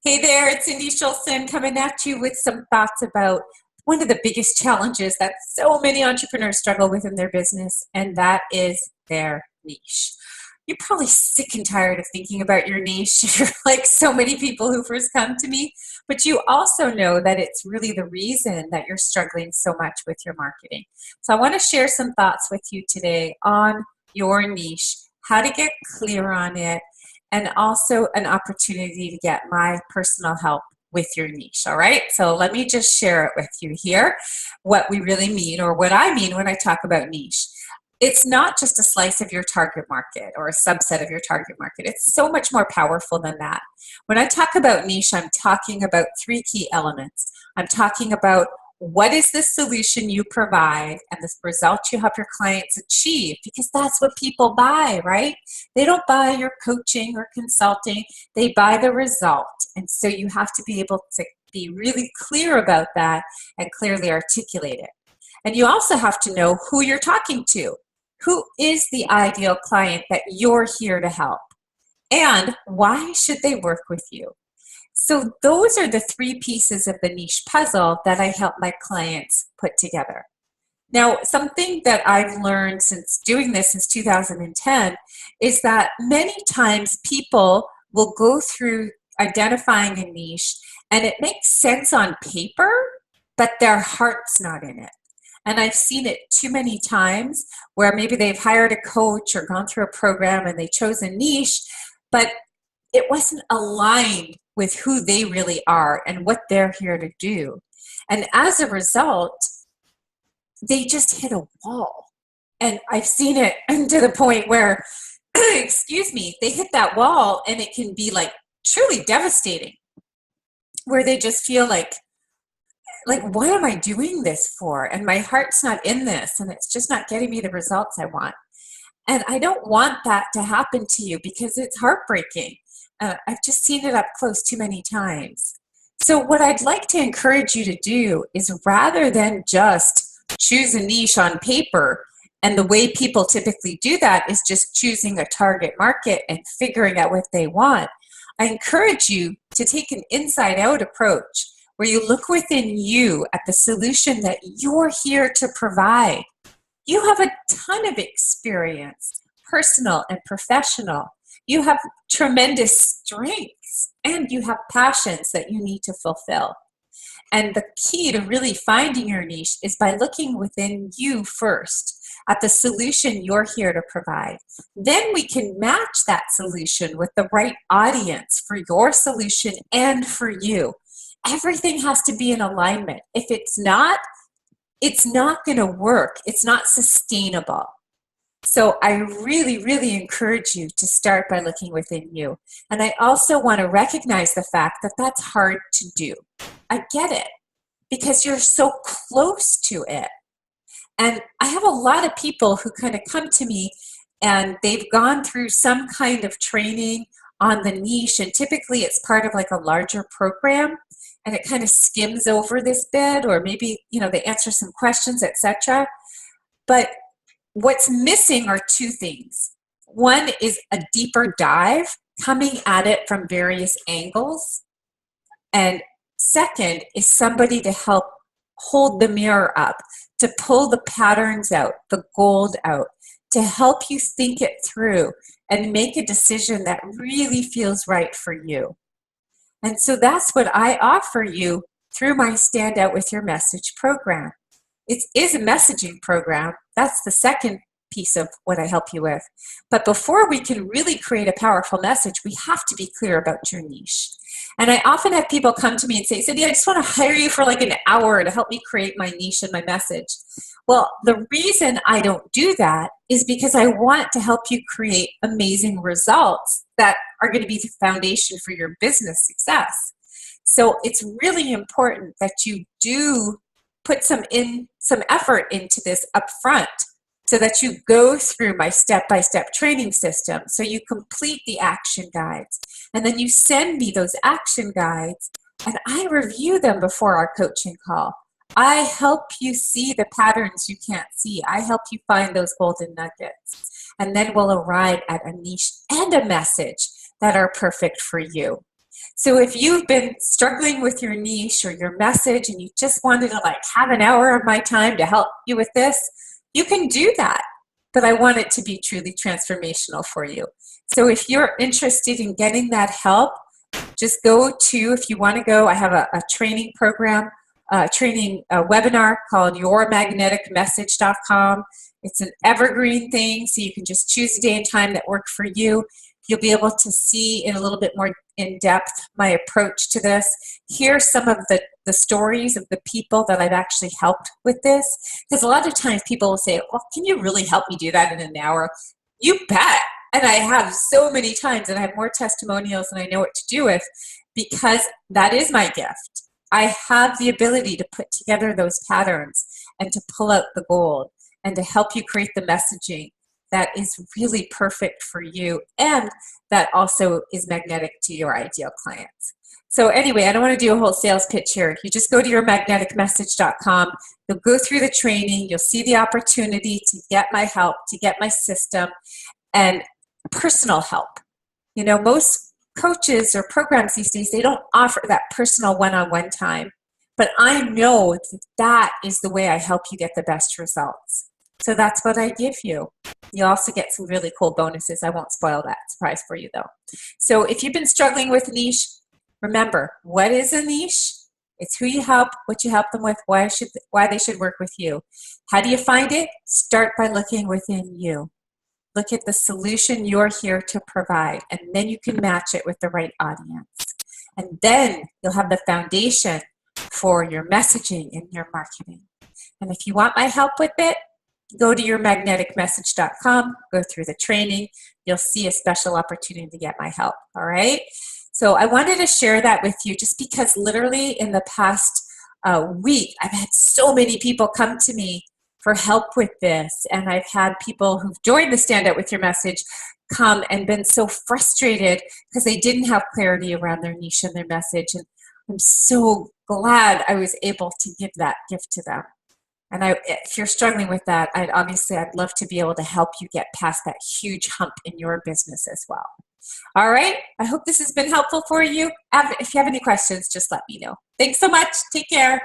Hey there, it's Cindy Schulson coming at you with some thoughts about one of the biggest challenges that so many entrepreneurs struggle with in their business, and that is their niche. You're probably sick and tired of thinking about your niche. You're like so many people who first come to me, but you also know that it's really the reason that you're struggling so much with your marketing. So I want to share some thoughts with you today on your niche, how to get clear on it, and also an opportunity to get my personal help with your niche. All right, so let me just share it with you here, what we really mean, or what I mean when I talk about niche. It's not just a slice of your target market or a subset of your target market. It's so much more powerful than that. When I talk about niche, I'm talking about three key elements. I'm talking about what is the solution you provide and the result you help your clients achieve, because that's what people buy, right? They don't buy your coaching or consulting, they buy the result. And so you have to be able to be really clear about that and clearly articulate it. And you also have to know who you're talking to. Who is the ideal client that you're here to help? And why should they work with you? So those are the three pieces of the niche puzzle that I help my clients put together. Now, something that I've learned since doing this since 2010 is that many times people will go through identifying a niche and it makes sense on paper, but their heart's not in it. And I've seen it too many times where maybe they've hired a coach or gone through a program and they chose a niche, but it wasn't aligned with who they really are and what they're here to do. And as a result, they just hit a wall. And I've seen it to the point where, excuse me, they hit that wall and it can be like truly devastating, where they just feel like, what am I doing this for? And my heart's not in this, and it's just not getting me the results I want. And I don't want that to happen to you because it's heartbreaking. I've just seen it up close too many times. So what I'd like to encourage you to do is, rather than just choose a niche on paper, and the way people typically do that is just choosing a target market and figuring out what they want, I encourage you to take an inside-out approach where you look within you at the solution that you're here to provide. You have a ton of experience, personal and professional. You have tremendous strengths and you have passions that you need to fulfill. And the key to really finding your niche is by looking within you first at the solution you're here to provide. Then we can match that solution with the right audience for your solution and for you. Everything has to be in alignment. If it's not going to work. It's not sustainable. So I really, really encourage you to start by looking within you. And I also want to recognize the fact that that's hard to do. I get it, because you're so close to it. And I have a lot of people who kind of come to me and they've gone through some kind of training on the niche, and typically it's part of like a larger program, and it kind of skims over this bit, or maybe they answer some questions, etc. But what's missing are two things. One is a deeper dive, coming at it from various angles, and second is somebody to help hold the mirror up, to pull the patterns out, the gold out, to help you think it through and make a decision that really feels right for you. And so that's what I offer you through my Stand Out With Your Message program. It is a messaging program. That's the second piece of what I help you with. But before we can really create a powerful message, we have to be clear about your niche. And I often have people come to me and say, Cindy, I just want to hire you for like an hour to help me create my niche and my message. Well, the reason I don't do that is because I want to help you create amazing results that are going to be the foundation for your business success. So it's really important that you do put some effort into this up front, so that you go through my step-by-step training system, so you complete the action guides, and then you send me those action guides and I review them before our coaching call. I help you see the patterns you can't see. I help you find those golden nuggets, and then we'll arrive at a niche and a message that are perfect for you. So if you've been struggling with your niche or your message and you just wanted to like have an hour of my time to help you with this, you can do that. But I want it to be truly transformational for you. So if you're interested in getting that help, just go to, if you want to go, I have a training program, a webinar called yourmagneticmessage.com. It's an evergreen thing, so you can just choose a day and time that work for you. You'll be able to see in a little bit more in depth my approach to this. Hear some of the stories of the people that I've actually helped with this. Because a lot of times people will say, well, can you really help me do that in an hour? You bet. And I have so many times, and I have more testimonials than I know what to do with, because that is my gift. I have the ability to put together those patterns and to pull out the gold and to help you create the messaging that is really perfect for you and that also is magnetic to your ideal clients. So anyway, I don't want to do a whole sales pitch here. You just go to yourmagneticmessage.com. You'll go through the training. You'll see the opportunity to get my help, to get my system, and personal help. You know, most coaches or programs these days, they don't offer that personal one-on-one time. But I know that is the way I help you get the best results. So that's what I give you. You also get some really cool bonuses. I won't spoil that surprise for you though. So if you've been struggling with niche, remember, what is a niche? It's who you help, what you help them with, why they should work with you. How do you find it? Start by looking within you. Look at the solution you're here to provide, and then you can match it with the right audience. And then you'll have the foundation for your messaging and your marketing. And if you want my help with it, go to yourmagneticmessage.com, go through the training. You'll see a special opportunity to get my help, all right? So I wanted to share that with you just because literally in the past week, I've had so many people come to me for help with this. And I've had people who've joined the Stand Out With Your Message come and been so frustrated because they didn't have clarity around their niche and their message. And I'm so glad I was able to give that gift to them. And if you're struggling with that, I'd love to be able to help you get past that huge hump in your business as well. All right. I hope this has been helpful for you. If you have any questions, just let me know. Thanks so much. Take care.